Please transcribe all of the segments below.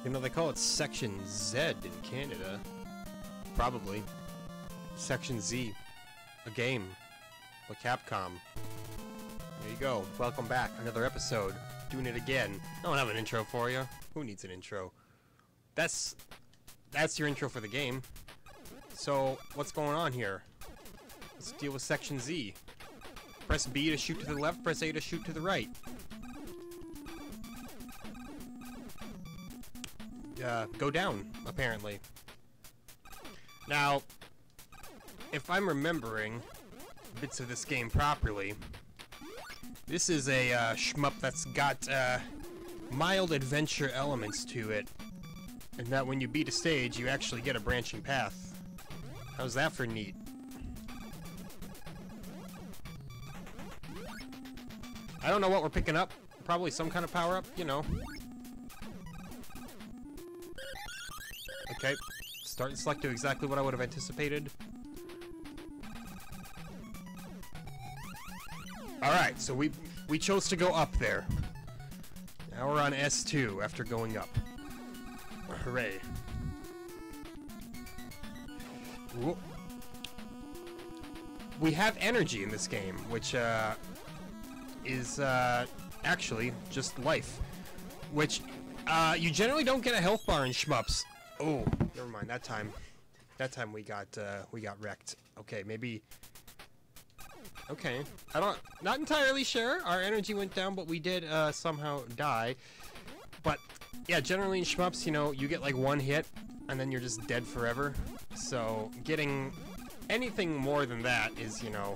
You know, they call it Section Z in Canada. Probably. Section Z. A game. Like Capcom. There you go. Welcome back. Another episode. Doing it again. I don't have an intro for you. Who needs an intro? That's your intro for the game. So, what's going on here? Let's deal with Section Z. Press B to shoot to the left, press A to shoot to the right. Go down, apparently. Now, if I'm remembering bits of this game properly, this is a shmup that's got mild adventure elements to it, and that when you beat a stage, you actually get a branching path. How's that for neat? I don't know what we're picking up. Probably some kind of power-up, you know. Okay, start and select to exactly what I would have anticipated. Alright, so we chose to go up there. Now we're on S2 after going up. Hooray. Whoop. We have energy in this game, which is actually just life. Which you generally don't get a health bar in shmups. Oh, never mind. That time we got wrecked. Okay, maybe. Okay, not entirely sure. Our energy went down, but we did somehow die. But yeah, generally in shmups, you know, you get like one hit, and then you're just dead forever. So getting anything more than that is, you know,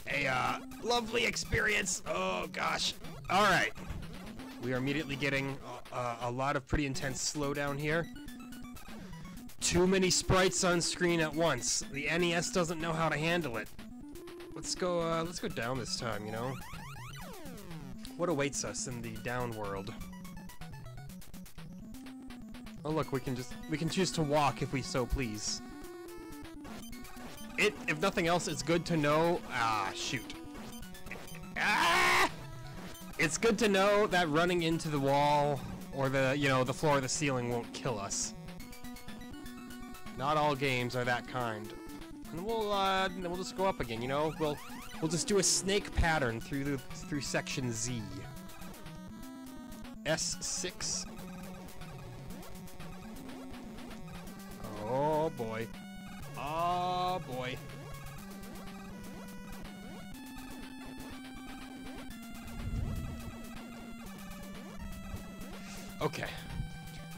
a lovely experience. Oh gosh. All right. We are immediately getting a lot of pretty intense slowdown here. Too many sprites on screen at once. The NES doesn't know how to handle it. Let's go down this time, you know. What awaits us in the down world? Oh look, we can choose to walk if we so please. If nothing else, it's good to know. Ah, shoot. Ah! It's good to know that running into the wall or the floor or the ceiling won't kill us. Not all games are that kind. And we'll just go up again, you know? We'll just do a snake pattern through section Z. S6. Oh boy. Oh boy. Okay.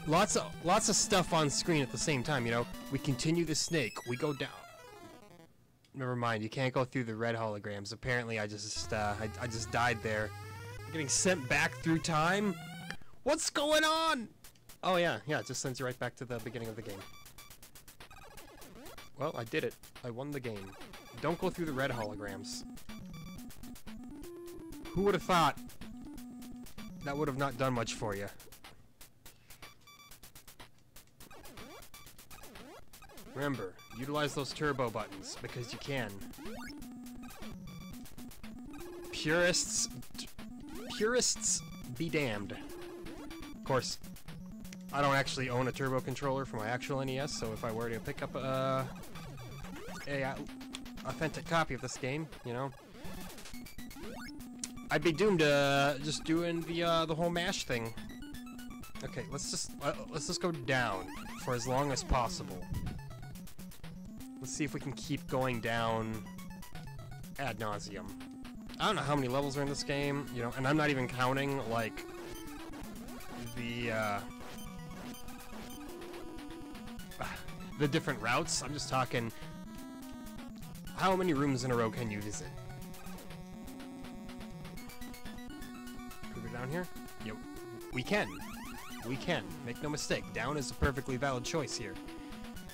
Lots of stuff on screen at the same time, you know. We continue the snake. We go down. Never mind. You can't go through the red holograms. Apparently, I just died there. I'm getting sent back through time. What's going on? Oh yeah, it just sends you right back to the beginning of the game. Well, I did it. I won the game. Don't go through the red holograms. Who would have thought that would have not done much for you? Remember, utilize those turbo buttons, because you can. Purists be damned. Of course, I don't actually own a turbo controller for my actual NES, so if I were to pick up a authentic copy of this game, you know, I'd be doomed to just doing the whole mash thing. Okay, let's just go down for as long as possible. Let's see if we can keep going down ad nauseum. I don't know how many levels are in this game, you know, and I'm not even counting, like, the different routes. I'm just talking, how many rooms in a row can you visit? Can we go down here? Yep. We can. We can. Make no mistake. Down is a perfectly valid choice here.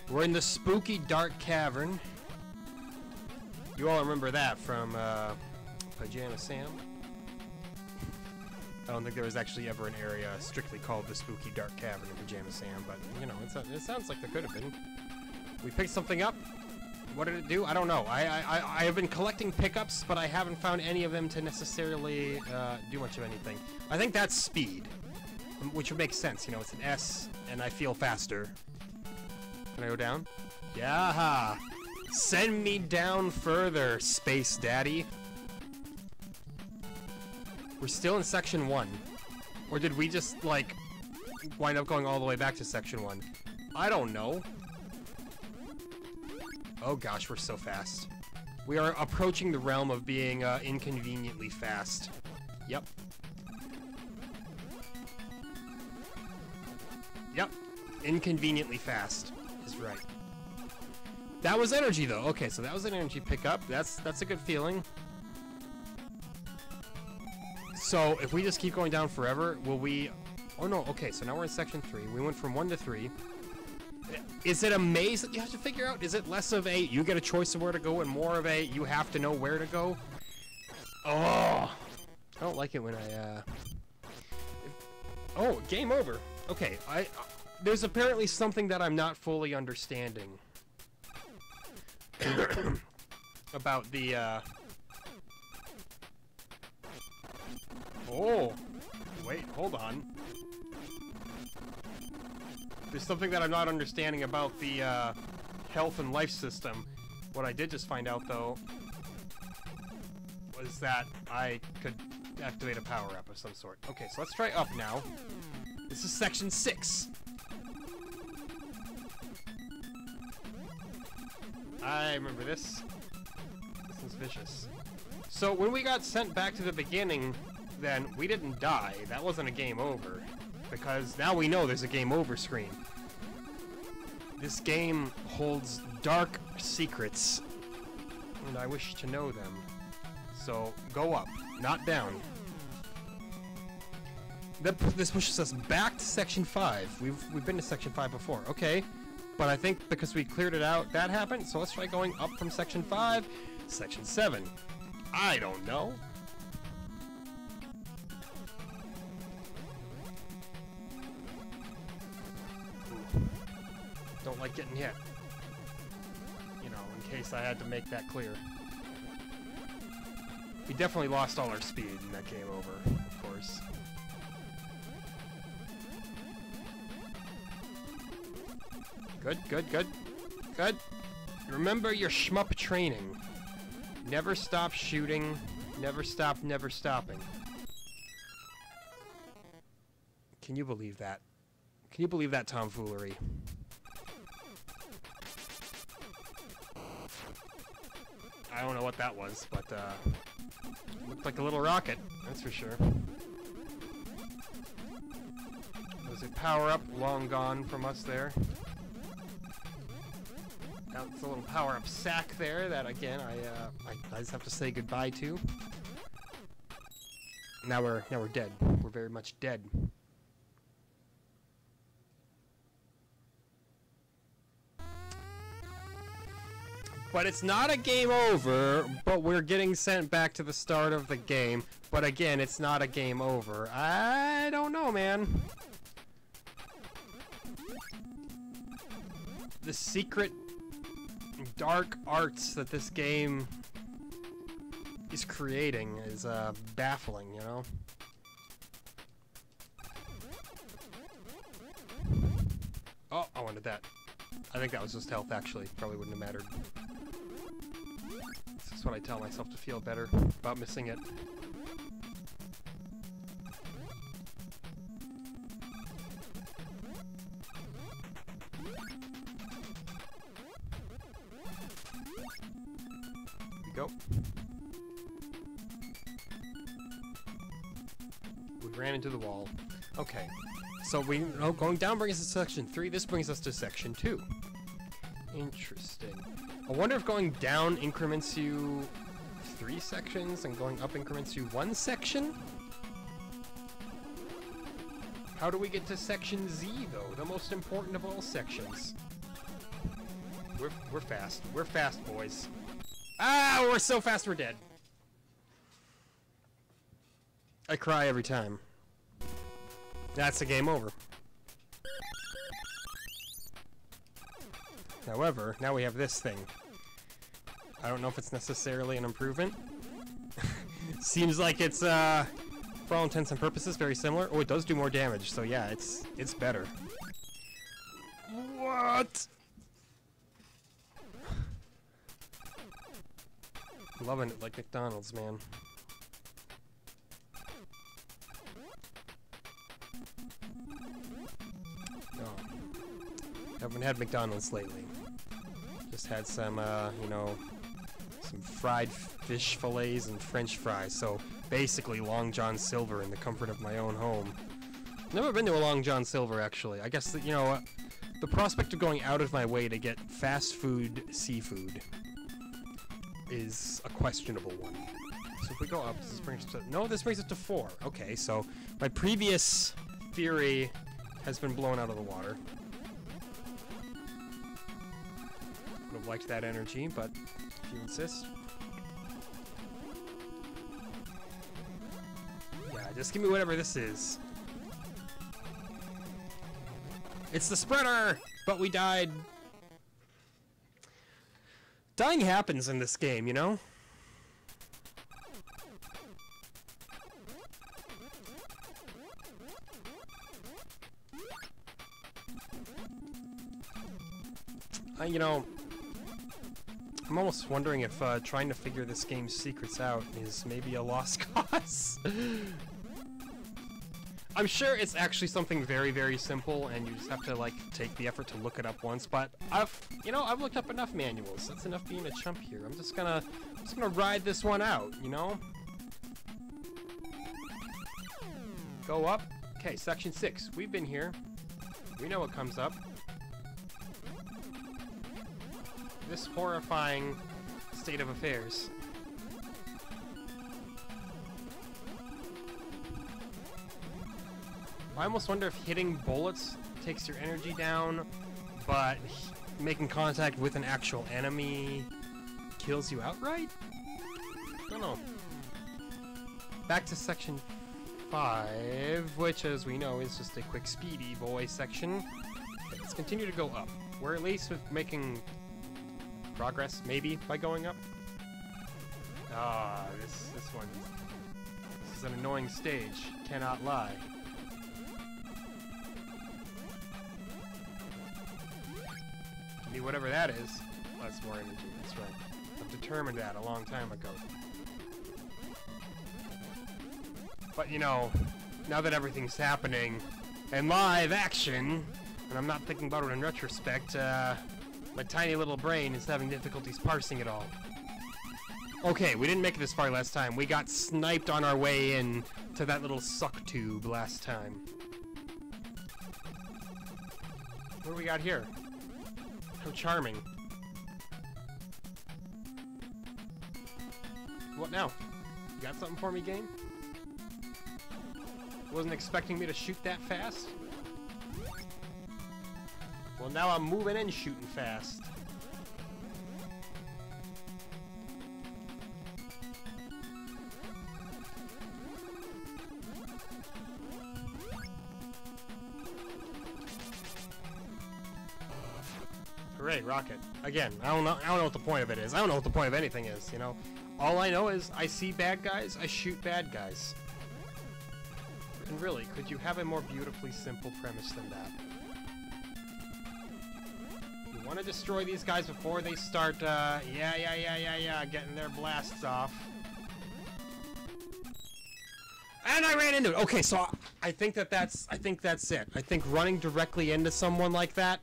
We're in the spooky dark cavern. You all remember that from Pajama Sam? I don't think there was actually ever an area strictly called the spooky dark cavern in Pajama Sam, but you know, it sounds like there could have been. We picked something up. What did it do? I don't know. I have been collecting pickups, but I haven't found any of them to necessarily do much of anything. I think that's speed. which would make sense. You know, it's an S, and I feel faster. Can I go down? Yeah. Send me down further, Space Daddy. We're still in Section 1. Or did we just, like, wind up going all the way back to Section 1? I don't know. Oh gosh, we're so fast. We are approaching the realm of being inconveniently fast. Yep. Yep. Inconveniently fast is right. That was energy, though. Okay, so that was an energy pickup. That's a good feeling. So, if we just keep going down forever, will we... Oh, no. Okay, so now we're in Section 3. We went from 1 to 3. Is it a maze that you have to figure out? Is it less of a you get a choice of where to go and more of a you have to know where to go? Oh! I don't like it when I, Oh, game over. Okay, there's apparently something that I'm not fully understanding. About the, Oh! Wait, hold on. There's something that I'm not understanding about the, health and life system. What I did just find out, though, was that I could activate a power-up of some sort. Okay, so let's try up now. This is Section 6. I remember this. This one's vicious. So, when we got sent back to the beginning, then we didn't die. That wasn't a game over. Because now we know there's a game over screen. This game holds dark secrets, and I wish to know them. So, go up, not down. This pushes us back to Section 5. We've been to Section 5 before. Okay, but I think because we cleared it out, that happened. So let's try going up from Section 5, Section 7. I don't know. Don't like getting hit. You know, in case I had to make that clear. We definitely lost all our speed in that game over, of course. Good, good, good. Good. Remember your shmup training. Never stop shooting. Never stop, never stopping. Can you believe that? Can you believe that tomfoolery? I don't know what that was, but, looked like a little rocket, that's for sure. Was a power-up long gone from us there? Now it's a little power-up sack there that, again, I just have to say goodbye to. Now we're dead. We're very much dead. But it's not a game over, but we're getting sent back to the start of the game. But again, it's not a game over. I don't know, man. The secret dark arts that this game is creating is baffling, you know? Oh, I wanted that. I think that was just health, actually. Probably wouldn't have mattered. This is what I tell myself to feel better about missing it. Here we go. We ran into the wall. Okay. So going down brings us to Section 3. This brings us to Section 2. Interesting. I wonder if going down increments you 3 sections and going up increments you 1 section? How do we get to Section Z, though? The most important of all sections. We're fast. We're fast, boys. Ah, we're so fast we're dead. I cry every time. That's a game over. However, now we have this thing. I don't know if it's necessarily an improvement. Seems like it's for all intents and purposes, very similar. Oh, it does do more damage, so yeah, it's better. What? Loving it like McDonald's, man. Oh. Haven't had McDonald's lately. Just had some, you know, some fried fish fillets and French fries. So basically, Long John Silver in the comfort of my own home. Never been to a Long John Silver, actually. I guess that, you know, the prospect of going out of my way to get fast food seafood is a questionable one. So if we go up, does this bring us to... No, this brings us to 4. Okay, so my previous theory has been blown out of the water. Would have liked that energy, but if you insist. Yeah, just give me whatever this is. It's the spreader! But we died. Dying happens in this game, you know? You know, I'm almost wondering if trying to figure this game's secrets out is maybe a lost cause. I'm sure it's actually something very, very simple, and you just have to, like, take the effort to look it up once, but I've looked up enough manuals. That's enough being a chump here. I'm just gonna ride this one out, you know? Go up. Okay, section 6. We've been here. We know what comes up. This horrifying state of affairs. I almost wonder if hitting bullets takes your energy down, but making contact with an actual enemy kills you outright? Don't know. Back to section 5, which, as we know, is just a quick speedy boy section. Okay, let's continue to go up. We're at least making progress, maybe, by going up. Ah, this one. This is an annoying stage. Cannot lie. Give me whatever that is. Oh, that's more energy. That's right. I've determined that a long time ago. But, you know, now that everything's happening in live action, and I'm not thinking about it in retrospect, my tiny little brain is having difficulties parsing it all. Okay, we didn't make it this far last time. We got sniped on our way in to that little suck tube last time. What do we got here? How charming. What now? You got something for me, game? Wasn't expecting me to shoot that fast? Well, now I'm moving and shooting fast. Hooray, rocket. Again, I don't know what the point of it is. I don't know what the point of anything is, you know? All I know is I see bad guys, I shoot bad guys. And really, could you have a more beautifully simple premise than that? You want to destroy these guys before they start, getting their blasts off. And I ran into it! Okay, so I think that's it. I think running directly into someone like that,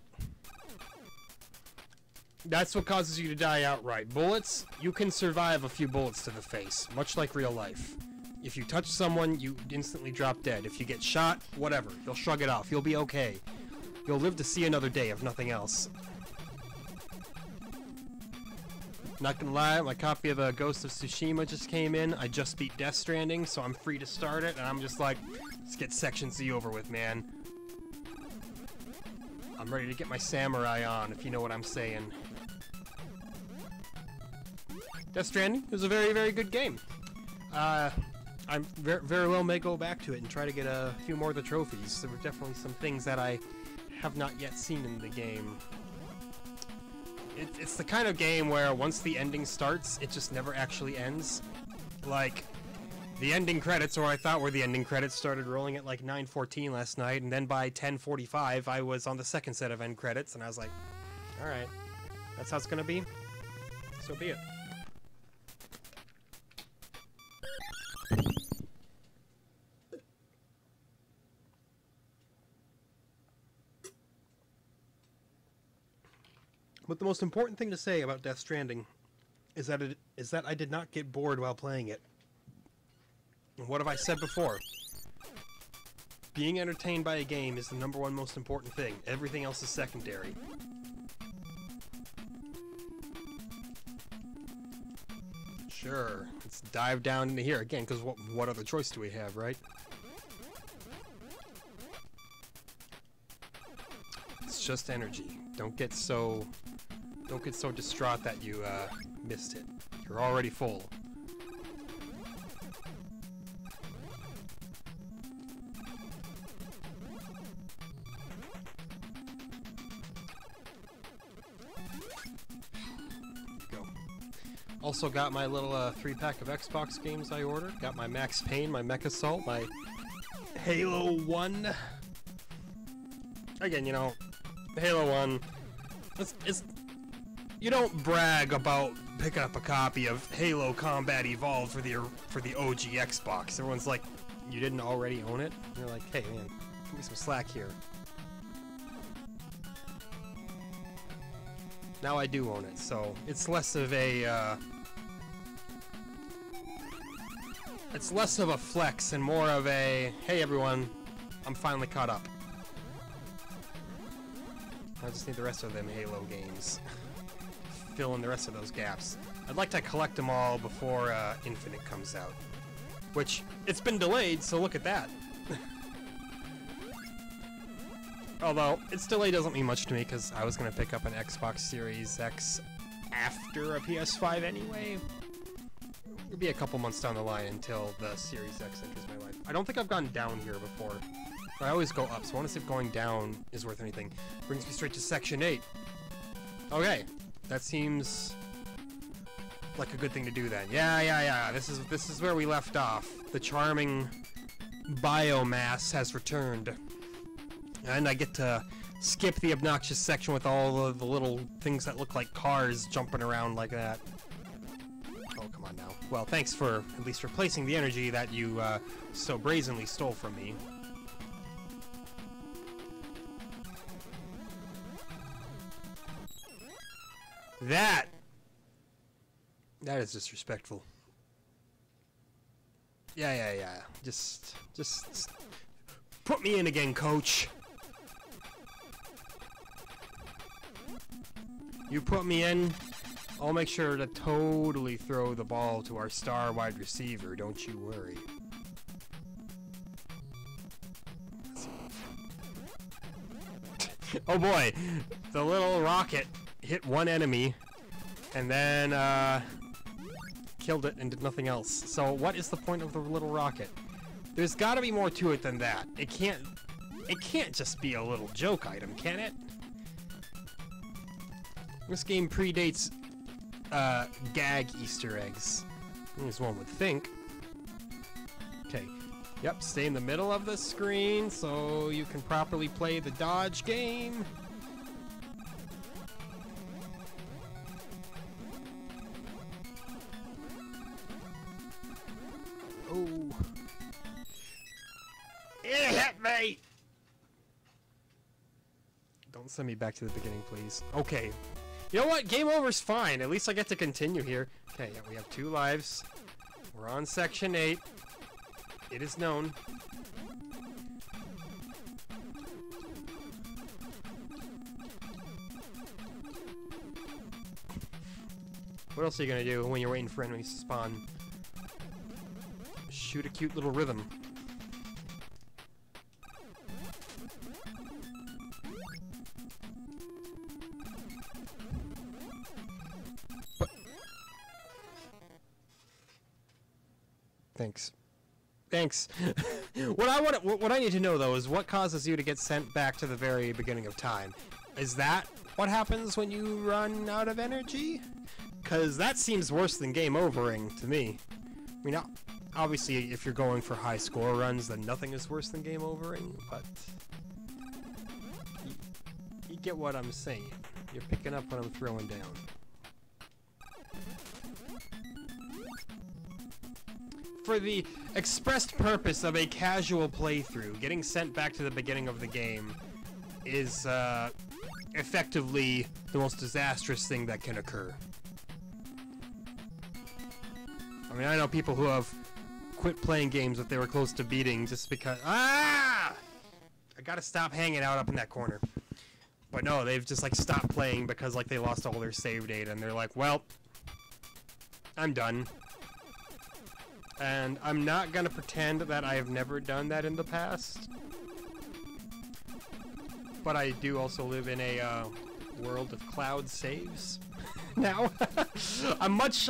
that's what causes you to die outright. Bullets, you can survive a few bullets to the face, much like real life. If you touch someone, you instantly drop dead. If you get shot, whatever. You'll shrug it off. You'll be okay. You'll live to see another day, if nothing else. Not gonna lie, my copy of Ghost of Tsushima just came in. I just beat Death Stranding, so I'm free to start it, and I'm just like, let's get Section Z over with, man. I'm ready to get my samurai on, if you know what I'm saying. Death Stranding is a very, very good game. I very well may go back to it and try to get a few more of the trophies. There were definitely some things that I have not yet seen in the game. It's the kind of game where once the ending starts, it just never actually ends. Like, The ending credits, or I thought were the ending credits, started rolling at like 9:14 last night, and then by 10:45 I was on the second set of end credits, and I was like, alright, that's how it's gonna be? So be it. But the most important thing to say about Death Stranding is that I did not get bored while playing it. And what have I said before? Being entertained by a game is the #1 most important thing. Everything else is secondary. Sure, let's dive down into here again, because what other choice do we have, right? It's just energy. Don't get so distraught that you missed it. You're already full. Go. Also got my little 3-pack of Xbox games I ordered. Got my Max Payne, my Mech Assault, my Halo 1. Again, you know, Halo 1, it's you don't brag about picking up a copy of Halo Combat Evolved for the OG Xbox. Everyone's like, you didn't already own it? And you're like, hey man, give me some slack here. Now I do own it, so it's less of a it's less of a flex and more of a, hey everyone, I'm finally caught up. I just need the rest of them Halo games. Fill in the rest of those gaps. I'd like to collect them all before Infinite comes out. Which, it's been delayed, so look at that. Although, its delay doesn't mean much to me, because I was going to pick up an Xbox Series X after a PS5 anyway. It'll be a couple months down the line until the Series X enters my life. I don't think I've gone down here before. I always go up, so I want to see if going down is worth anything. Brings me straight to Section 8. Okay, that seems like a good thing to do then. Yeah. This is where we left off. The charming biomass has returned. And I get to skip the obnoxious section with all of the little things that look like cars jumping around like that. Oh, come on now. Well, thanks for at least replacing the energy that you so brazenly stole from me. That is disrespectful. Yeah. Just put me in again, coach. You put me in, I'll make sure to totally throw the ball to our star wide receiver, don't you worry. Oh boy, the little rocket hit one enemy and then killed it and did nothing else. So what is the point of the little rocket? There's got to be more to it than that. It can't just be a little joke item, can it? This game predates gag Easter eggs, as one would think. Okay, yep, stay in the middle of the screen so you can properly play the dodge game. Oh. It hit me! Don't send me back to the beginning, please. Okay. You know what? Game over's fine. At least I get to continue here. Okay, yeah, we have 2 lives. We're on Section 8. It is known. What else are you gonna do when you're waiting for enemies to spawn? Shoot a cute little rhythm. Thanks. What I need to know though is what causes you to get sent back to the very beginning of time. Is that what happens when you run out of energy? Cause that seems worse than game overing to me. I mean, obviously, if you're going for high score runs, then nothing is worse than game overing, but you get what I'm saying. You're picking up what I'm throwing down. For the expressed purpose of a casual playthrough, getting sent back to the beginning of the game is effectively the most disastrous thing that can occur. I mean, I know people who have quit playing games that they were close to beating just because... Ah! I gotta stop hanging out up in that corner. But no, they've just, like, stopped playing because, like, they lost all their save data, and they're like, well, I'm done. And I'm not gonna pretend that I have never done that in the past. But I do also live in a world of cloud saves now. I'm much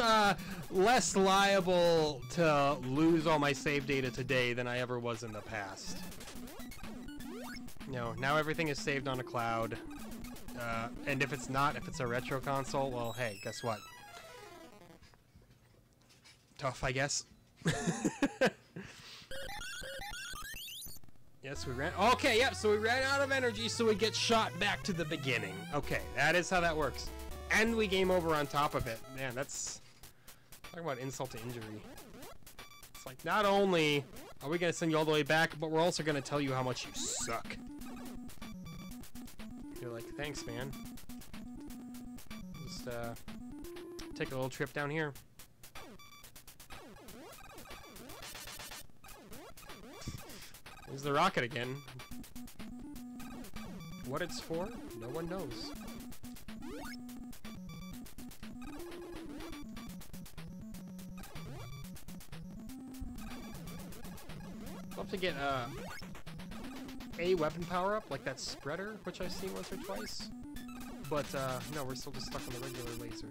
less liable to lose all my save data today than I ever was in the past. No, now everything is saved on a cloud. And if it's not, if it's a retro console, well, hey, guess what? Tough, I guess. Yes, we ran. Okay, yep, so we ran out of energy, so we get shot back to the beginning. Okay, that is how that works. And we game over on top of it. Man, that's... Talk about insult to injury. It's like, not only are we going to send you all the way back, but we're also going to tell you how much you suck. You're like, thanks, man. Just, take a little trip down here. There's the rocket again. What it's for, no one knows. I'd love to get a weapon power-up, like that spreader, which I've seen once or twice. But no, we're still just stuck on the regular laser.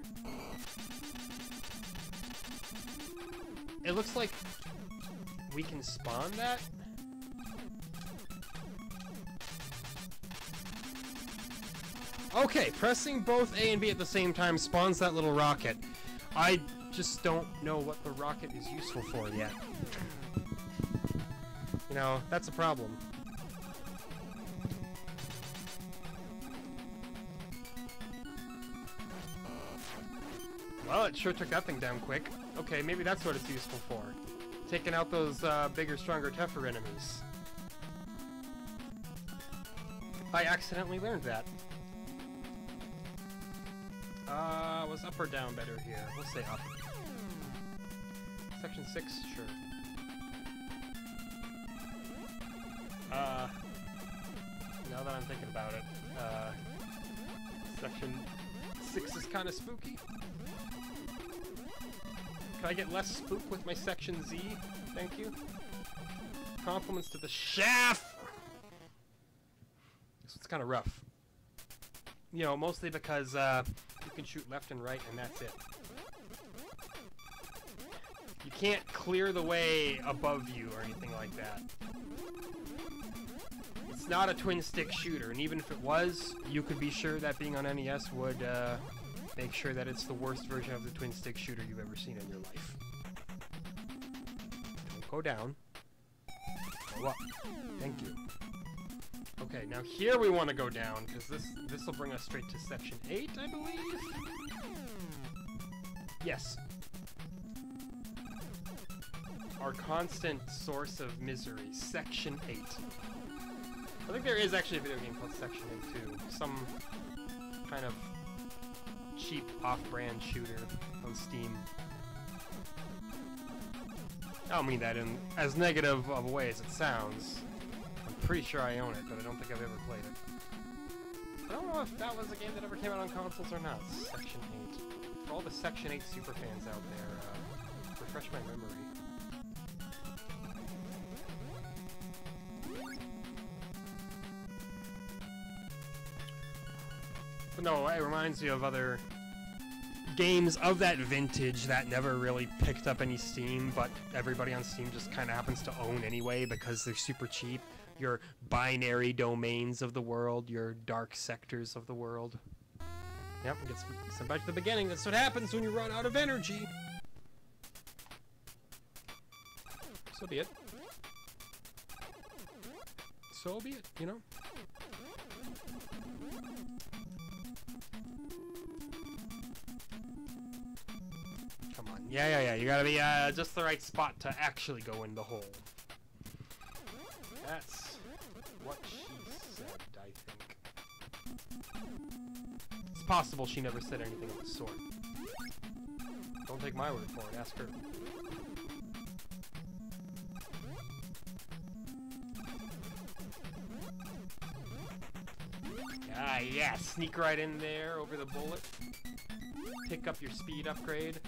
It looks like we can spawn that. Okay, pressing both A and B at the same time spawns that little rocket. I just don't know what the rocket is useful for yet. You know, that's a problem. Well, it sure took that thing down quick. Okay, maybe that's what it's useful for. Taking out those bigger, stronger, tougher enemies. I accidentally learned that. Was up or down better here? We'll say up. Section 6, sure. Now that I'm thinking about it, Section 6 is kind of spooky. Can I get less spook with my Section Z? Thank you. Compliments to the shaft! This one's kind of rough. You know, mostly because, you can shoot left and right, and that's it. You can't clear the way above you or anything like that. It's not a twin-stick shooter, and even if it was, you could be sure that being on NES would make sure that it's the worst version of the twin-stick shooter you've ever seen in your life. Don't go down. Go up. Thank you. Okay, now here we want to go down, because this will bring us straight to Section 8, I believe? Yes. Our constant source of misery, Section 8. I think there is actually a video game called Section 8 too. Some kind of cheap off-brand shooter on Steam. I don't mean that in as negative of a way as it sounds. I'm pretty sure I own it, but I don't think I've ever played it. I don't know if that was a game that ever came out on consoles or not. Section 8. For all the Section 8 super fans out there, refresh my memory. But no, it reminds me of other games of that vintage that never really picked up any steam, but everybody on Steam just kind of happens to own anyway because they're super cheap. Your binary domains of the world, your dark sectors of the world. Yep, it gets sent back to the beginning. That's what happens when you run out of energy. So be it. So be it, you know? Come on. Yeah. You gotta be just the right spot to actually go in the hole. That's what she said, I think. It's possible she never said anything of the sort. Don't take my word for it, ask her. Ah, yeah, sneak right in there over the bullet. Pick up your speed upgrade.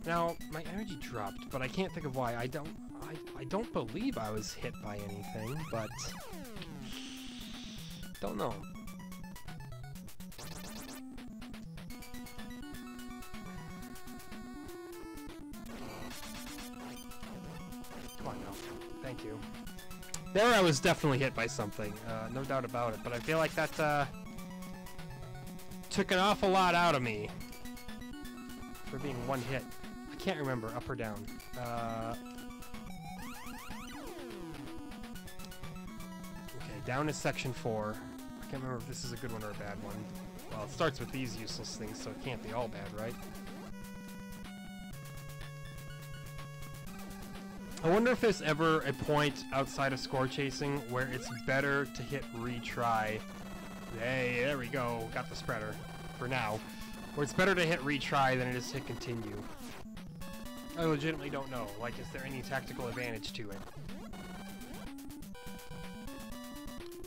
Now, my energy dropped, but I can't think of why. I don't believe I was hit by anything, but don't know. Come on now. Thank you. There I was definitely hit by something, no doubt about it, but I feel like that took an awful lot out of me for being one hit. I can't remember, up or down. Okay, down is section 4. I can't remember if this is a good one or a bad one. Well, it starts with these useless things, so it can't be all bad, right? I wonder if there's ever a point outside of score chasing where it's better to hit retry. Hey, there we go. Got the spreader for now. Where it's better to hit retry than it is to hit continue. I legitimately don't know. Like, is there any tactical advantage to it?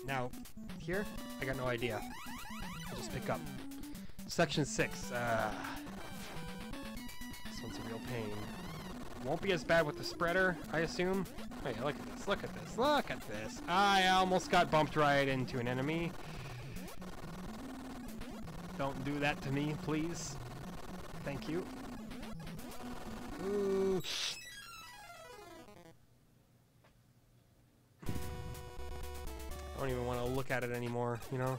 Now, here, I got no idea. I'll just pick up. Section 6. This one's a real pain. Won't be as bad with the spreader, I assume. Oh yeah, look at this, look at this, look at this. I almost got bumped right into an enemy. Don't do that to me, please. Thank you. Ooh. I don't even want to look at it anymore, you know?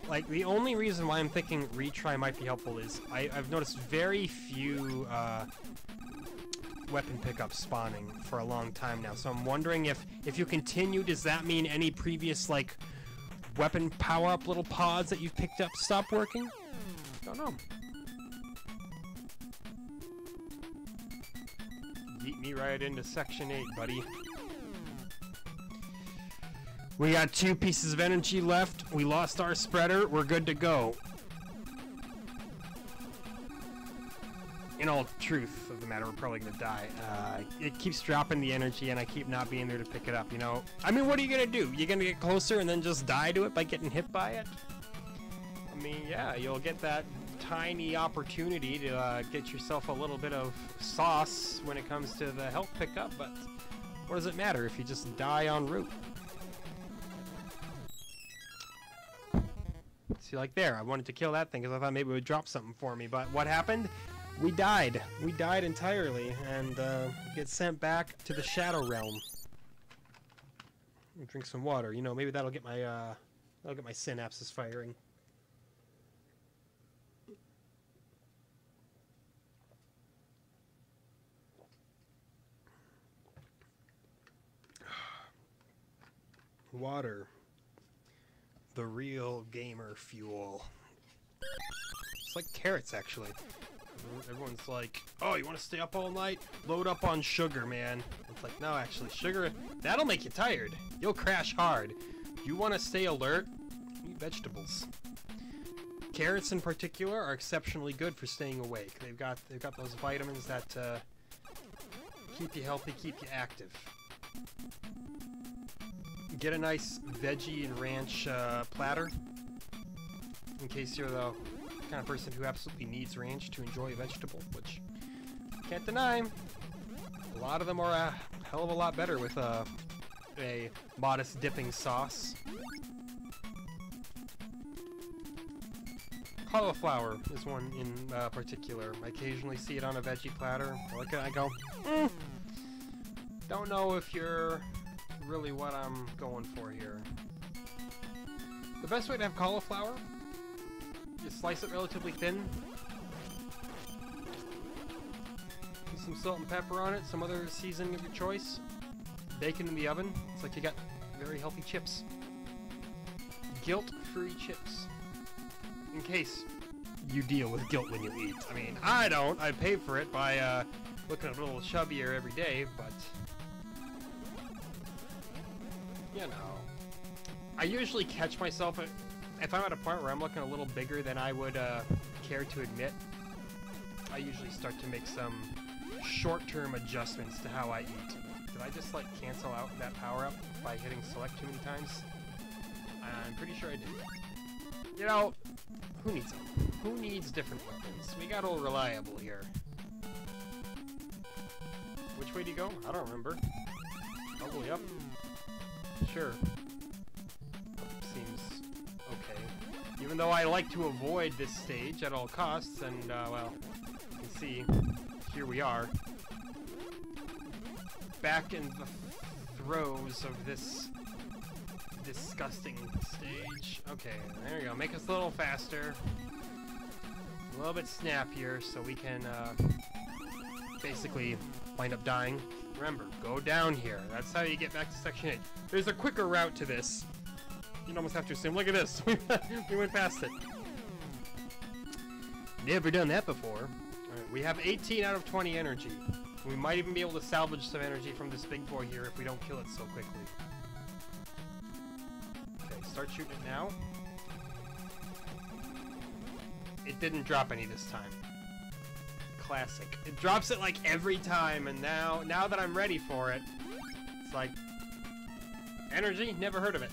Like, the only reason why I'm thinking retry might be helpful is I've noticed very few weapon pickups spawning for a long time now. So I'm wondering if you continue, does that mean any previous, like, weapon power-up little pods that you've picked up stop working? Don't know. Yeet me right into Section 8, buddy. We got 2 pieces of energy left. We lost our spreader. We're good to go. In all truth of the matter, we're probably gonna die. It keeps dropping the energy, and I keep not being there to pick it up, you know? I mean, what are you gonna do? You're gonna get closer and then just die to it by getting hit by it? I mean, yeah, you'll get that tiny opportunity to get yourself a little bit of sauce when it comes to the health pickup, but what does it matter if you just die en route? See, like there, I wanted to kill that thing because I thought maybe it would drop something for me, but what happened? We died. We died entirely, and get sent back to the Shadow Realm. Drink some water, you know, maybe that'll get my synapses firing. Water. The real gamer fuel. It's like carrots, actually. Everyone's like, oh, you want to stay up all night? Load up on sugar, man. It's like, no, actually, sugar, that'll make you tired. You'll crash hard. You want to stay alert? Eat vegetables. Carrots, in particular, are exceptionally good for staying awake. They've got those vitamins that keep you healthy, keep you active. Get a nice veggie and ranch platter, in case you're the kind of person who absolutely needs ranch to enjoy a vegetable, which can't deny. A lot of them are a hell of a lot better with a modest dipping sauce. Cauliflower is one in particular. I occasionally see it on a veggie platter. I look at it, I go, don't know if you're really what I'm going for here. The best way to have cauliflower Just slice it relatively thin. Put some salt and pepper on it, some other seasoning of your choice. Bacon in the oven. It's like you got very healthy chips. Guilt-free chips. In case you deal with guilt when you eat. I mean, I don't. I pay for it by looking a little chubbier every day, but you know. I usually catch myself if I'm at a point where I'm looking a little bigger than I would care to admit. I usually start to make some short-term adjustments to how I eat. Did I just like cancel out that power-up by hitting select too many times? I'm pretty sure I did. You know, who needs them? Who needs different weapons? We got old reliable here. Which way do you go? I don't remember. Probably up. Sure. Seems okay. Even though I like to avoid this stage at all costs, and well, you can see, here we are. Back in the throes of this disgusting stage. Okay, there we go. Make us a little faster. A little bit snappier so we can basically wind up dying. Remember, go down here. That's how you get back to Section 8. There's a quicker route to this. You'd almost have to assume. Look at this. We went past it. Never done that before. Alright, we have 18 out of 20 energy. We might even be able to salvage some energy from this big boy here if we don't kill it so quickly. Okay, start shooting it now. It didn't drop any this time. Classic. It drops it like every time, and now that I'm ready for it, it's like, energy? Never heard of it.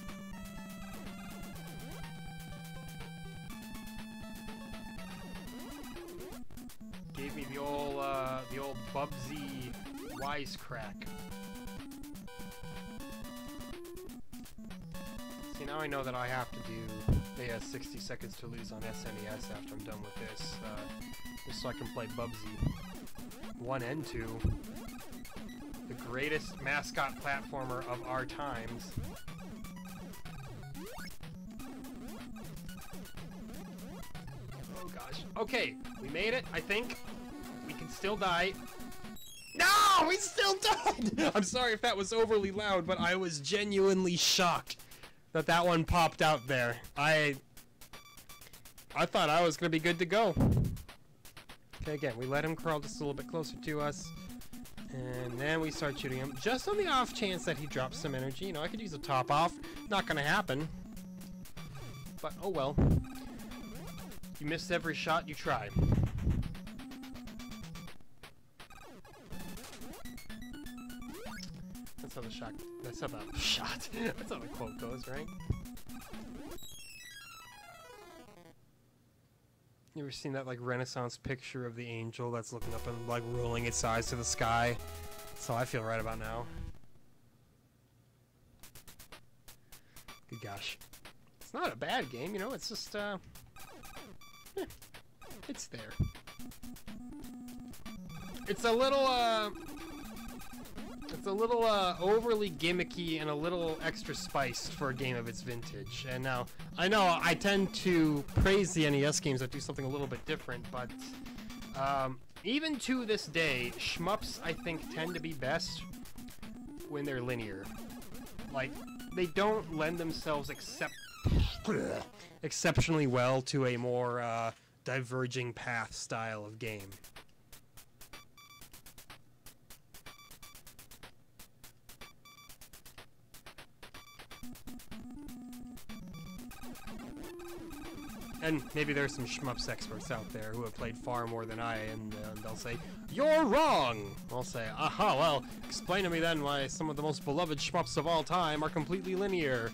Gave me the old Bubsy wisecrack. See, now I know that I have to do the 60 seconds to lose on SNES after I'm done with this, just so I can play Bubsy 1 and 2, the greatest mascot platformer of our times. Oh gosh. Okay, we made it, I think. We can still die. No! We still died! I'm sorry if that was overly loud, but I was genuinely shocked that that one popped out there. I thought I was gonna be good to go. Okay, again, we let him crawl just a little bit closer to us, and then we start shooting him, just on the off chance that he drops some energy. You know, I could use a top off. Not gonna happen. But, oh well. You missed every shot you tried. That's how the shot. That's how the shot. That's how the quote goes, right? You ever seen that like Renaissance picture of the angel that's looking up and like rolling its eyes to the sky? That's how I feel right about now. Good gosh. It's not a bad game, you know, it's just it's there. It's a little overly gimmicky and a little extra spiced for a game of its vintage. And now, I know I tend to praise the NES games that do something a little bit different, but even to this day, shmups, I think, tend to be best when they're linear. Like, they don't lend themselves exceptionally well to a more diverging path style of game. And maybe there's some shmups experts out there who have played far more than I, and they'll say, "You're wrong!" I'll say, "Aha, well, explain to me then why some of the most beloved shmups of all time are completely linear."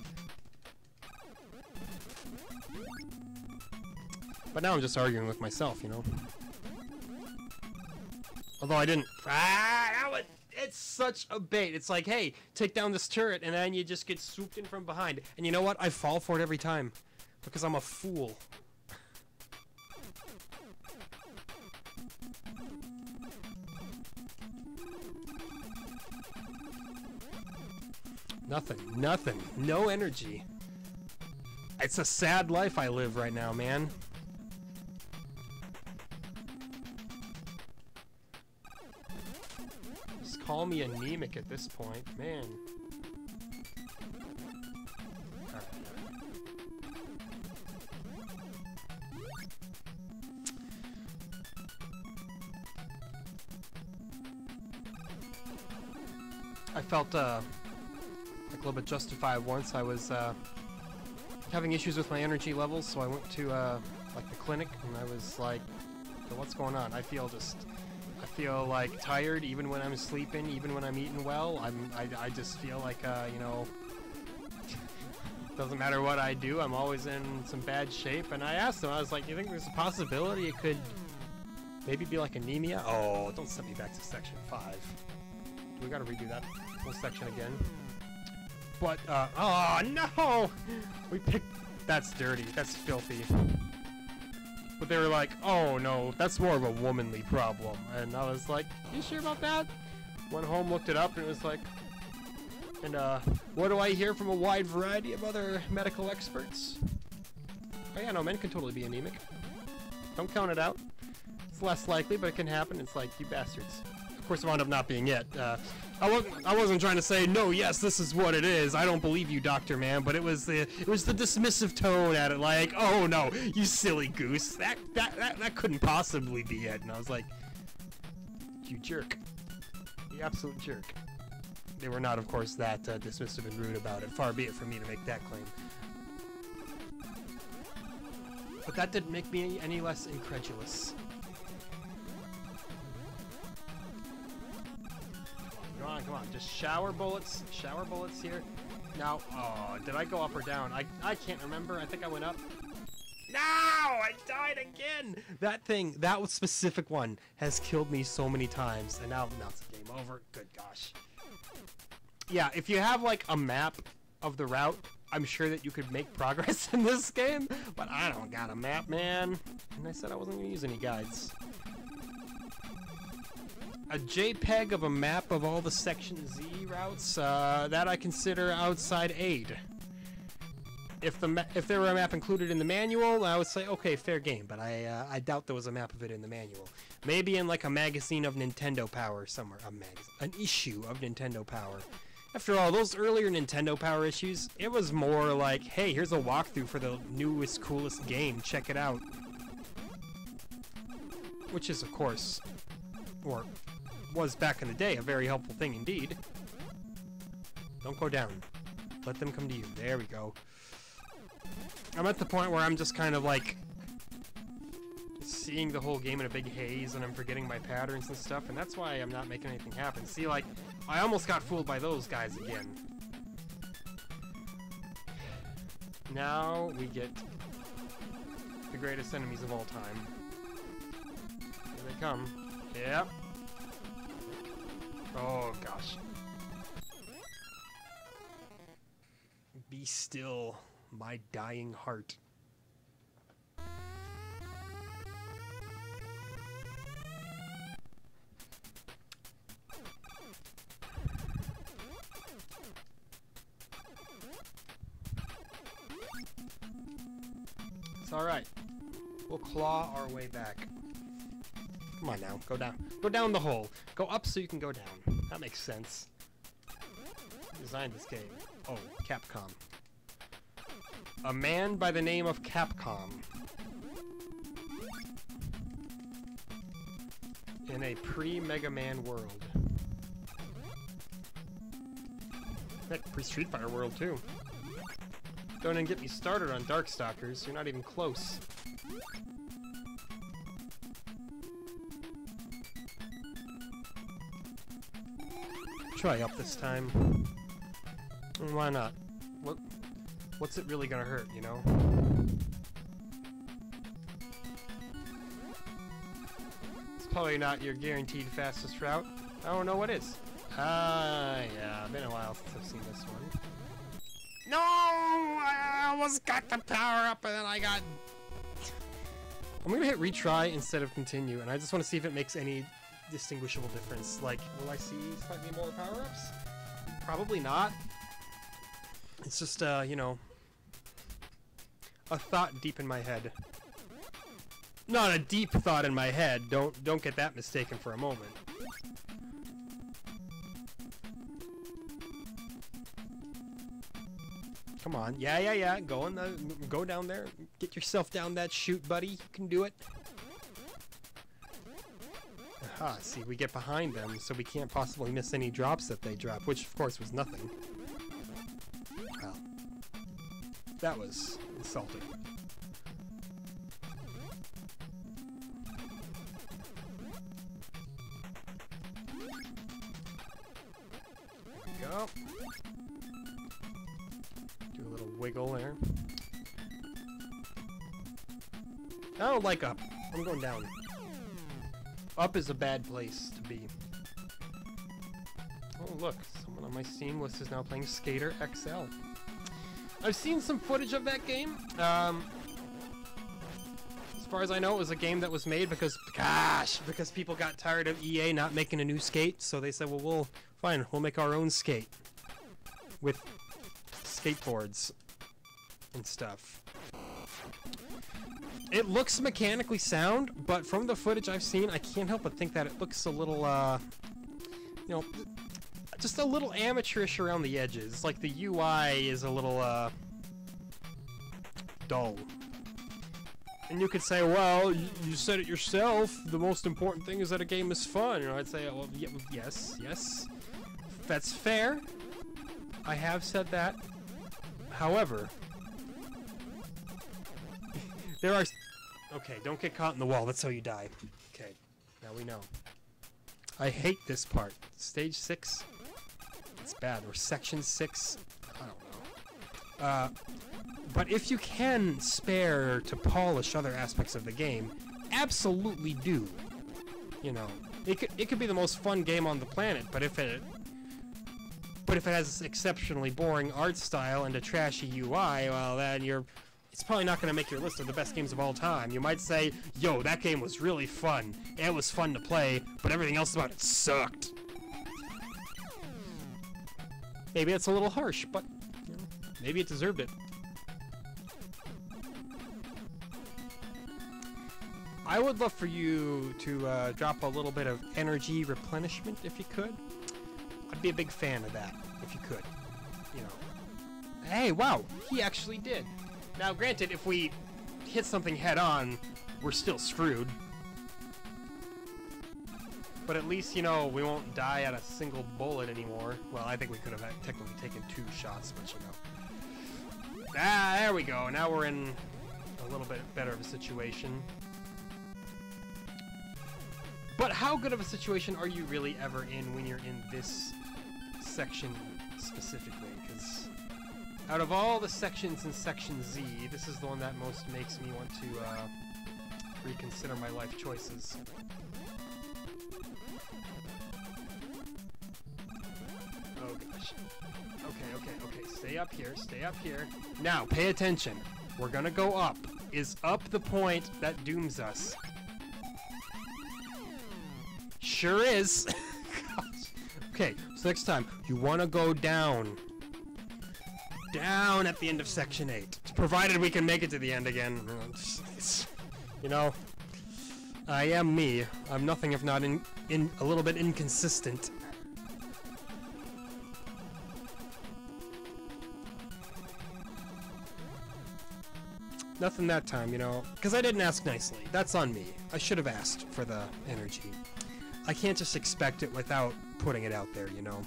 But now I'm just arguing with myself, you know? Although I didn't... It's such a bait. It's like, hey, take down this turret, and then you just get swooped in from behind. And you know what? I fall for it every time. Because I'm a fool. Nothing. No energy. It's a sad life I live right now, man. Just call me anemic at this point, man. Alright. I felt like a little bit justified once. I was having issues with my energy levels, so I went to like the clinic, and I was like, so what's going on? I feel like tired even when I'm sleeping, even when I'm eating well. I just feel like you know, doesn't matter what I do, I'm always in some bad shape. And I asked him, I was like, you think there's a possibility it could maybe be like anemia? Oh, don't send me back to section 5. Do we gotta redo that whole section again? But oh no, we picked. That's dirty. That's filthy. But they were like, oh no, that's more of a womanly problem. And I was like, you sure about that? Went home, looked it up, and it was like, and what do I hear from a wide variety of other medical experts? Oh yeah, no, men can totally be anemic. Don't count it out. It's less likely, but it can happen. It's like, you bastards. Of course, it wound up not being it. I wasn't trying to say, no, yes, this is what it is. I don't believe you, Dr. Man, but it was the dismissive tone at it, like, oh no, you silly goose. That couldn't possibly be it. And I was like, you jerk. You absolute jerk. They were not, of course, that dismissive and rude about it. Far be it from me to make that claim. But that didn't make me any less incredulous. Come on, just shower bullets here. Now, oh, did I go up or down? I can't remember. I think I went up. No, I died again. That thing, that specific one has killed me so many times, and now it's game over. Good gosh. Yeah, if you have like a map of the route, I'm sure that you could make progress in this game, but I don't got a map, man. And I said I wasn't gonna use any guides. A JPEG of a map of all the Section Z routes, that I consider outside aid. If there were a map included in the manual, I would say, okay, fair game, but I doubt there was a map of it in the manual. Maybe in like a magazine of Nintendo Power somewhere. An issue of Nintendo Power. After all, those earlier Nintendo Power issues, it was more like, hey, here's a walkthrough for the newest, coolest game, check it out. Which is, of course, or was back in the day, a very helpful thing indeed. Don't go down. Let them come to you. There we go. I'm at the point where I'm just kind of like seeing the whole game in a big haze, and I'm forgetting my patterns and stuff, and that's why I'm not making anything happen. See, like, I almost got fooled by those guys again. Now we get the greatest enemies of all time. Here they come. Yep. Oh gosh. Be still, my dying heart. It's alright. We'll claw our way back. Come on now, go down. Go down the hole. Go up so you can go down. That makes sense. Who designed this game? Oh, Capcom. A man by the name of Capcom. In a pre-Mega Man world. Heck, pre-Street Fighter world too. Don't even get me started on Darkstalkers. You're not even close. Try up this time. Why not? What's it really gonna hurt, you know? It's probably not your guaranteed fastest route. I don't know what is. Yeah, been a while since I've seen this one. No! I almost got the power up and then I got... I'm gonna hit retry instead of continue, and I just want to see if it makes any distinguishable difference. Like, will I see slightly more power-ups? Probably not. It's just, you know, a thought deep in my head. Not a deep thought in my head. Don't get that mistaken for a moment. Come on. Yeah, yeah, yeah. Go down there. Get yourself down that chute, buddy. You can do it. Aha, see, we get behind them, so we can't possibly miss any drops that they drop, which, of course, was nothing. Well, that was insulting. There we go. Do a little wiggle there. I don't like up. I'm going down. Up is a bad place to be. Oh look, someone on my Steam list is now playing Skater XL. I've seen some footage of that game. As far as I know, it was a game that was made because people got tired of EA not making a new Skate, so they said, well, we'll make our own Skate with skateboards and stuff. It looks mechanically sound, but from the footage I've seen, I can't help but think that it looks a little, you know, just a little amateurish around the edges. Like the UI is a little, dull. And you could say, well, you said it yourself. The most important thing is that a game is fun. You know, I'd say, well, yeah, yes. That's fair. I have said that. However, there are... Okay, don't get caught in the wall. That's how you die. Okay, now we know. I hate this part. Stage 6? It's bad. Or Section 6? I don't know. But if you can spare to polish other aspects of the game, absolutely do. You know, it could be the most fun game on the planet, but if it has exceptionally boring art style and a trashy UI, well, then it's probably not going to make your list of the best games of all time. You might say, yo, that game was really fun. It was fun to play, but everything else about it sucked. Maybe it's a little harsh, but you know, maybe it deserved it. I would love for you to drop a little bit of energy replenishment if you could. I'd be a big fan of that if you could. You know. Hey, wow, he actually did. Now, granted, if we hit something head-on, we're still screwed. But at least, you know, we won't die at a single bullet anymore. Well, I think we could have technically taken 2 shots, but you know. Ah, there we go. Now we're in a little bit better of a situation. But how good of a situation are you really ever in when you're in this section specifically? Because out of all the sections in Section Z, this is the one that most makes me want to reconsider my life choices. Oh gosh. Okay. Stay up here. Stay up here. Now, pay attention. We're gonna go up. Is up the point that dooms us? Sure is. Okay, so next time, you want to go down. Down at the end of Section 8. Provided we can make it to the end again. You know, I am me. I'm nothing if not in a little bit inconsistent. Nothing that time, you know, because I didn't ask nicely. That's on me. I should have asked for the energy. I can't just expect it without putting it out there, you know?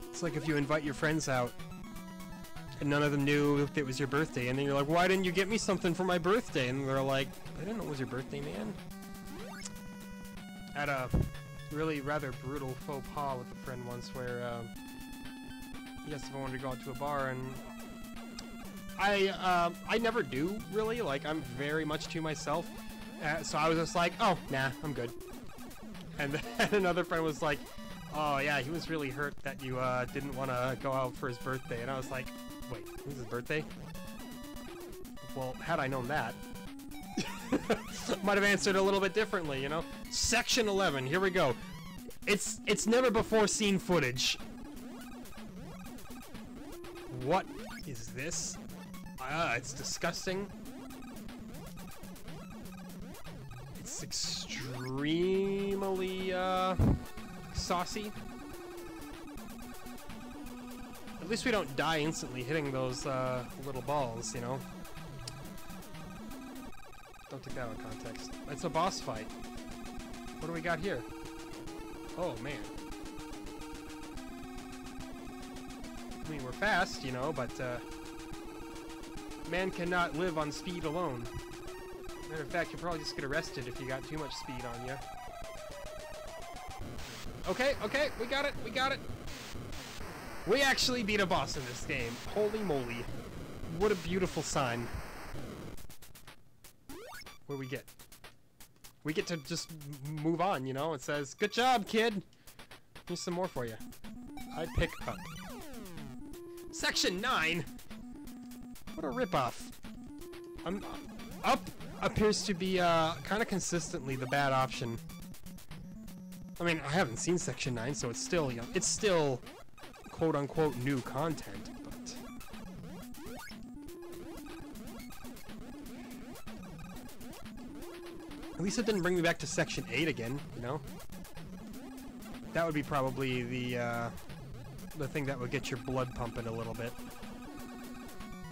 It's like if you invite your friends out and none of them knew if it was your birthday, and then you're like, why didn't you get me something for my birthday? And they're like, I didn't know it was your birthday, man. I had a really rather brutal faux pas with a friend once where he asked if I wanted to go out to a bar, and I never do, really. Like, I'm very much to myself. So I was just like, oh, nah, I'm good. And then another friend was like, oh, yeah, he was really hurt that you didn't want to go out for his birthday. And I was like, wait, it was his birthday? Well, had I known that, might have answered a little bit differently, you know? Section 11, here we go. It's never before seen footage. What is this? It's disgusting. It's extremely saucy. At least we don't die instantly hitting those little balls, you know? Don't take that out of context. It's a boss fight. What do we got here? Oh, man. I mean, we're fast, you know, but man cannot live on speed alone. Matter of fact, you'll probably just get arrested if you got too much speed on you. Okay, okay, we got it, we got it. We actually beat a boss in this game. Holy moly. What a beautiful sign. What do we get? We get to just move on, you know? It says, good job, kid! Here's some more for you. I pick up. Section 9? What a ripoff. Up appears to be kind of consistently the bad option. I mean, I haven't seen Section 9, so it's still, you know, it's still quote-unquote new content, but... At least it didn't bring me back to Section 8 again, you know? That would be probably the thing that would get your blood pumping a little bit.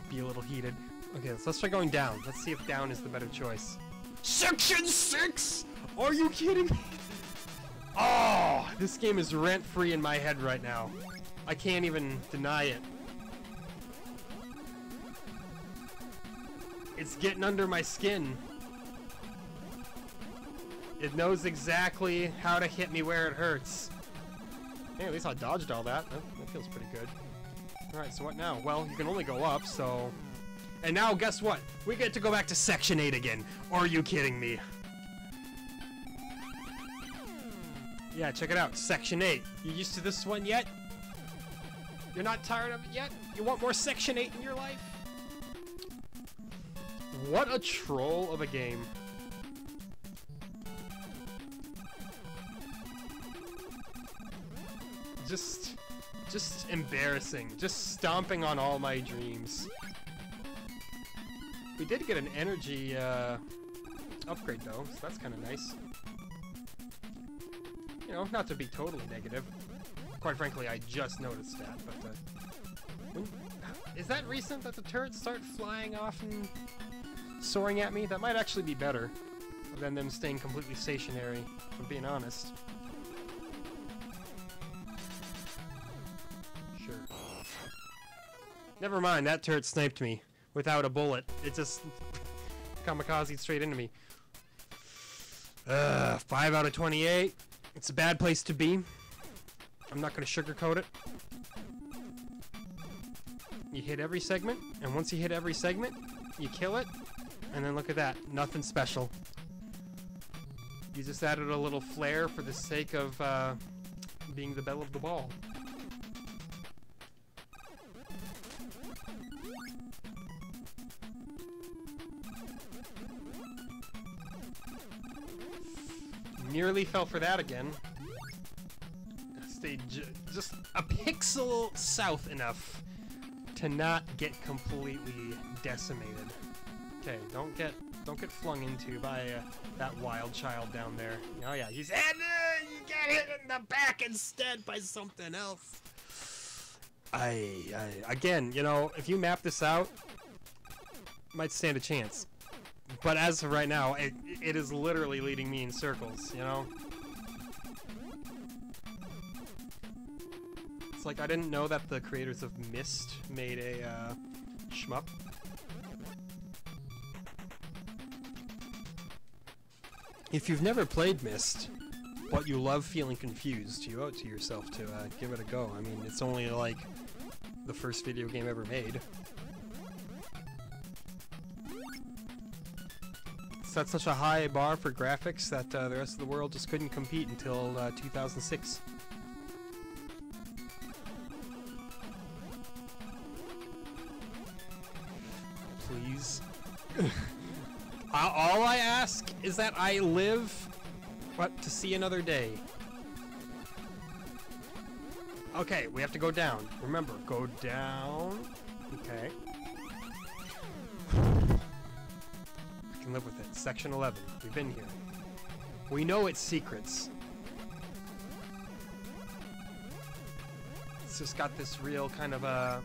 Be a little heated. Okay, so let's try going down. Let's see if down is the better choice. Section 6?! Are you kidding me? Oh! This game is rent-free in my head right now. I can't even deny it. It's getting under my skin. It knows exactly how to hit me where it hurts. Hey, at least I dodged all that. That feels pretty good. Alright, so what now? Well, you can only go up, so... And now, guess what? We get to go back to Section 8 again. Are you kidding me? Yeah, check it out. Section 8. You used to this one yet? You're not tired of it yet? You want more Section 8 in your life? What a troll of a game. Just embarrassing. Just stomping on all my dreams. We did get an energy upgrade though, so that's kind of nice. You know, not to be totally negative. Quite frankly, I just noticed that, but is that recent that the turrets start flying off and soaring at me? That might actually be better than them staying completely stationary, if I'm being honest. Sure. Never mind, that turret sniped me without a bullet. It just kamikazed straight into me. 5 out of 28. It's a bad place to be. I'm not going to sugarcoat it. You hit every segment, and once you hit every segment, you kill it, and then look at that. Nothing special. You just added a little flair for the sake of being the belle of the ball. Nearly fell for that again. Stayed just a pixel south enough to not get completely decimated. Okay, don't get flung into by that wild child down there. Oh yeah, he's you get hit in the back instead by something else. Again, you know, if you map this out, might stand a chance. But as of right now, it is literally leading me in circles, you know? It's like I didn't know that the creators of Myst made a shmup. If you've never played Myst, but you love feeling confused, you owe it to yourself to give it a go. I mean, it's only like the first video game ever made. Set such a high bar for graphics that the rest of the world just couldn't compete until 2006. Please. All I ask is that I live, to see another day. Okay, we have to go down. Remember, go down. Okay. I can live with it. Section 11. We've been here. We know its secrets. It's just got this real kind of a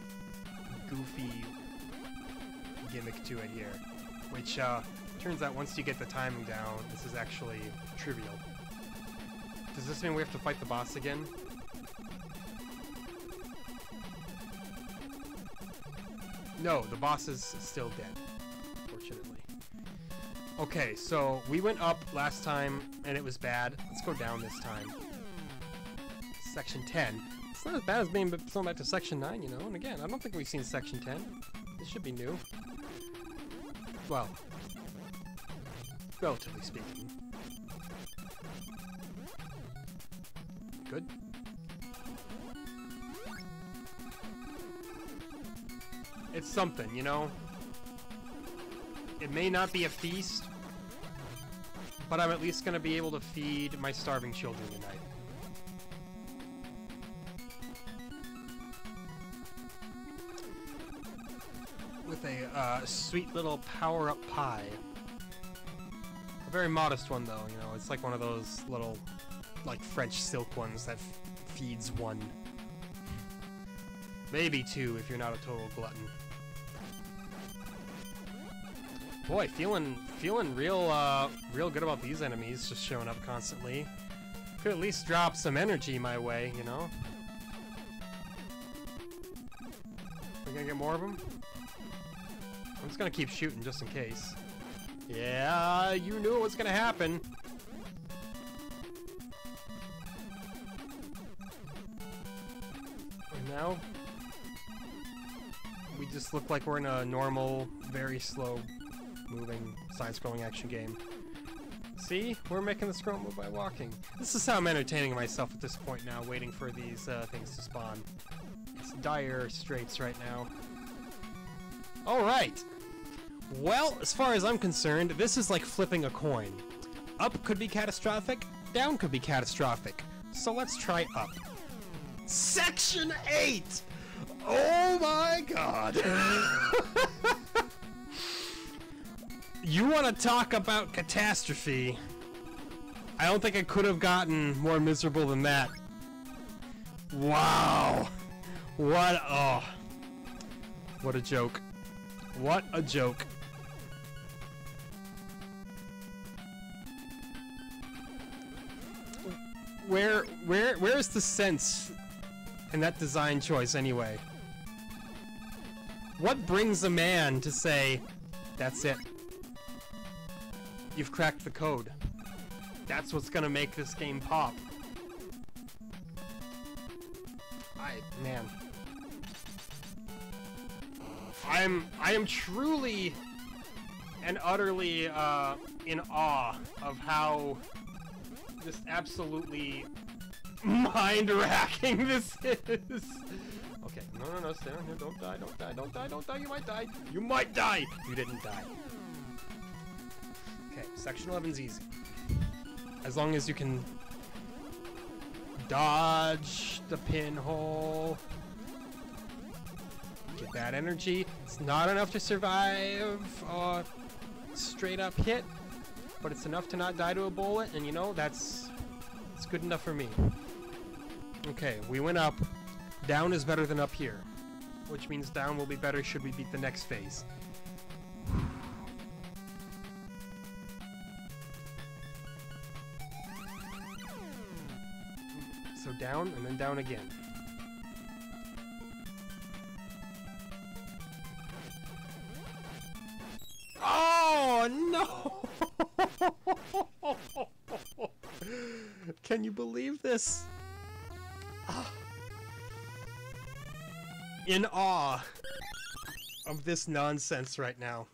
goofy gimmick to it here, which turns out once you get the timing down, this is actually trivial. Does this mean we have to fight the boss again? No, the boss is still dead, fortunately. Okay, so we went up last time and it was bad. Let's go down this time. Section 10. It's not as bad as being thrown back to Section 9, you know? And again, I don't think we've seen Section 10. This should be new. Well, relatively speaking. Good. It's something, you know? It may not be a feast, but I'm at least gonna be able to feed my starving children tonight. With a sweet little power-up pie. A very modest one, though, you know? It's like one of those little, like, French silk ones that feeds one. Maybe two, if you're not a total glutton. Boy, feeling real good about these enemies just showing up constantly. Could at least drop some energy my way, you know? We're gonna get more of them? I'm just gonna keep shooting just in case. Yeah, you knew it was gonna happen. And now, we just look like we're in a normal, very slow moving, side-scrolling action game. See? We're making the scroll move by walking. This is how I'm entertaining myself at this point now, waiting for these things to spawn. It's dire straits right now. Alright! Well, as far as I'm concerned, this is like flipping a coin. Up could be catastrophic, down could be catastrophic. So let's try up. Section 8! Oh my god! You want to talk about catastrophe? I don't think I could have gotten more miserable than that. Wow! What a joke. What a joke. Where's the sense in that design choice anyway? What brings a man to say, that's it? You've cracked the code. That's what's gonna make this game pop. Man. I am truly and utterly in awe of how just absolutely mind-racking this is. Okay, no, stay down here. Don't die, you might die. You might die! You didn't die. Okay, section 11's easy. As long as you can dodge the pinhole. Get that energy. It's not enough to survive a straight up hit, but it's enough to not die to a bullet, and you know, it's good enough for me. Okay, we went up. Down is better than up here, which means down will be better should we beat the next phase. So down, and then down again. Oh, no! Can you believe this? In awe of this nonsense right now.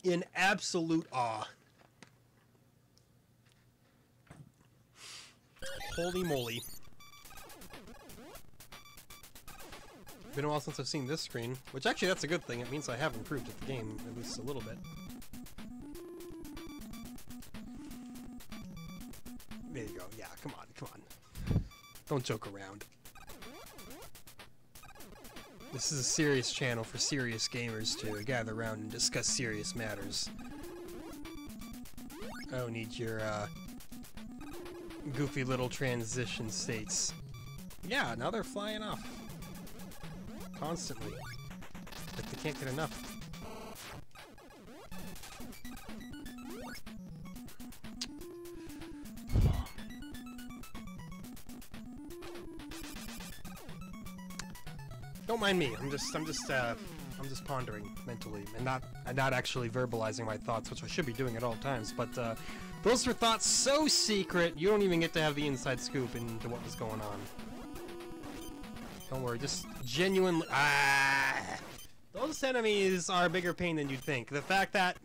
In absolute awe. Holy moly. Been a while since I've seen this screen, which actually that's a good thing. It means I have improved at the game, at least a little bit. There you go. Yeah, come on. Don't joke around. This is a serious channel for serious gamers to gather around and discuss serious matters. Oh, need your goofy little transition states. Yeah, now they're flying off. Constantly. But they can't get enough. Don't mind me. I'm just pondering mentally and not actually verbalizing my thoughts, which I should be doing at all times. But those are thoughts so secret, you don't even get to have the inside scoop into what was going on. Don't worry, just genuinely. Those enemies are a bigger pain than you'd think. The fact that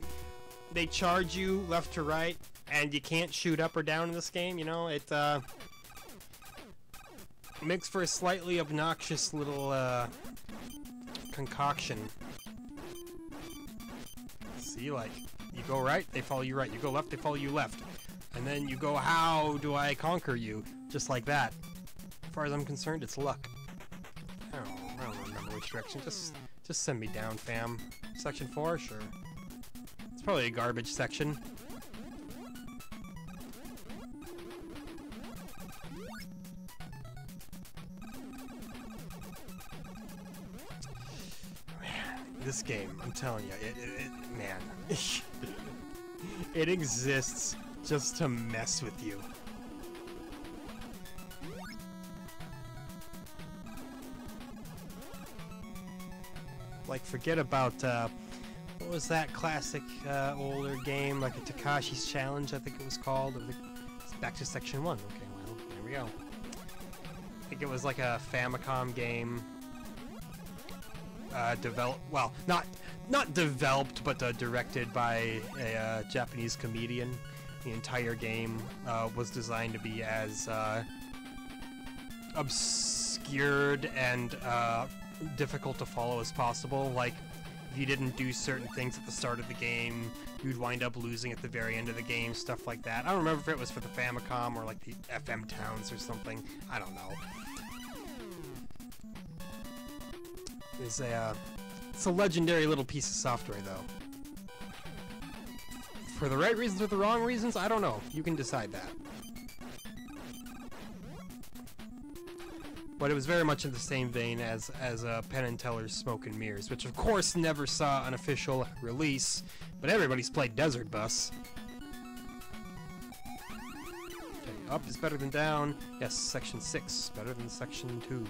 they charge you left to right and you can't shoot up or down in this game, you know, it makes for a slightly obnoxious little concoction. See, like, you go right, they follow you right. You go left, they follow you left. And then you go, how do I conquer you? Just like that. As far as I'm concerned, it's luck. I don't remember which direction. Just send me down, fam. Section 4? Sure. It's probably a garbage section. This game, I'm telling you, man, it exists just to mess with you. Like, forget about, what was that classic, older game, like a Takashi's Challenge, I think it was called, it's back to Section 1, okay, well, there we go. I think it was like a Famicom game. Not developed, but directed by a Japanese comedian. The entire game was designed to be as obscured and difficult to follow as possible. Like, if you didn't do certain things at the start of the game, you'd wind up losing at the very end of the game, stuff like that. I don't remember if it was for the Famicom or like the FM Towns or something. I don't know. It's a legendary little piece of software, though. For the right reasons or the wrong reasons, I don't know. You can decide that. But it was very much in the same vein as Penn and Teller's Smoke and Mirrors, which of course never saw an official release, but everybody's played Desert Bus. Okay, up is better than down. Yes, Section 6 better than Section 2.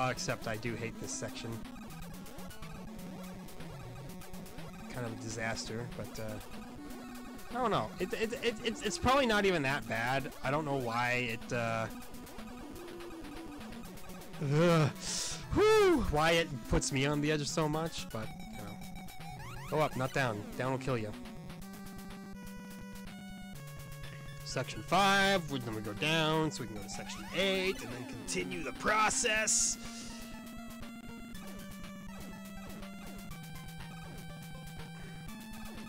Except I do hate this section. Kind of a disaster, but I don't know. It's probably not even that bad. I don't know why why it puts me on the edge so much, but you know. Go up, not down. Down will kill you. Section 5, then we go down, so we can go to Section 8, and then continue the process.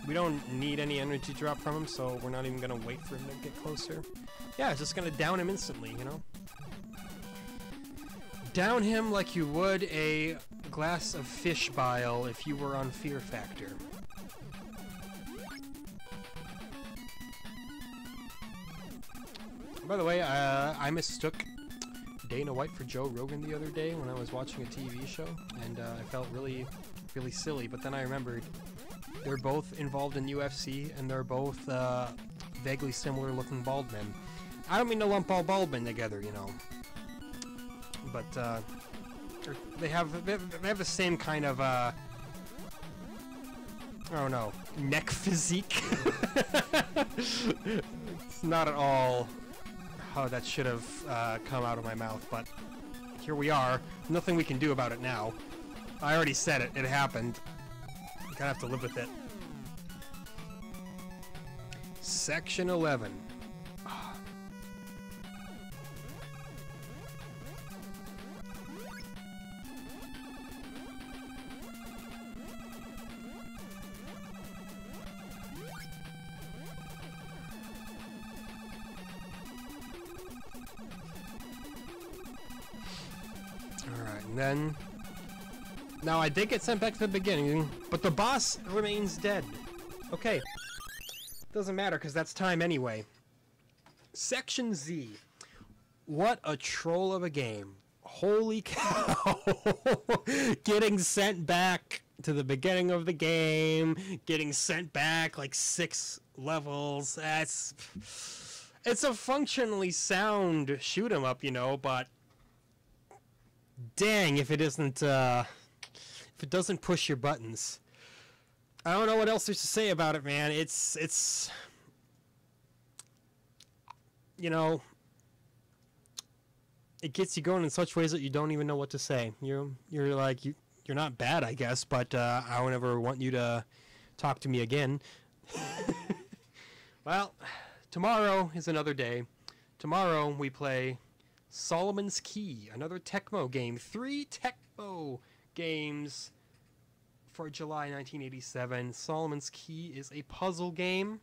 We don't need any energy drop from him, so we're not even going to wait for him to get closer. Yeah, it's just going to down him instantly, you know? Down him like you would a glass of fish bile if you were on Fear Factor. By the way, I mistook Dana White for Joe Rogan the other day when I was watching a TV show, and I felt really, really silly, but then I remembered they're both involved in UFC, and they're both vaguely similar looking bald men. I don't mean to lump all bald men together, you know, but they have the same kind of, I don't know, neck physique. It's not at all how that should have come out of my mouth, but here we are. Nothing we can do about it now. I already said it. It happened. Gotta have to live with it. Section 11. And then, now I did get sent back to the beginning, but the boss remains dead. Okay, Doesn't matter, because that's time anyway. Section Z. What a troll of a game. Holy cow. Getting sent back to the beginning of the game. Getting sent back like 6 levels. It's a functionally sound shoot 'em up, you know, but dang if it isn't, if it doesn't push your buttons. I don't know what else there's to say about it, man. It's you know, it gets you going in such ways that you don't even know what to say. You're like, you're not bad, I guess, but I don't ever want you to talk to me again. Well, tomorrow is another day. Tomorrow we play Solomon's Key, another Tecmo game. 3 Tecmo games for July 1987. Solomon's Key is a puzzle game.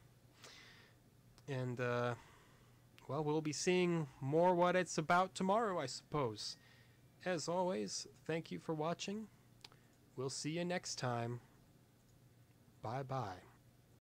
And, well, we'll be seeing more what it's about tomorrow, I suppose. As always, thank you for watching. We'll see you next time. Bye-bye.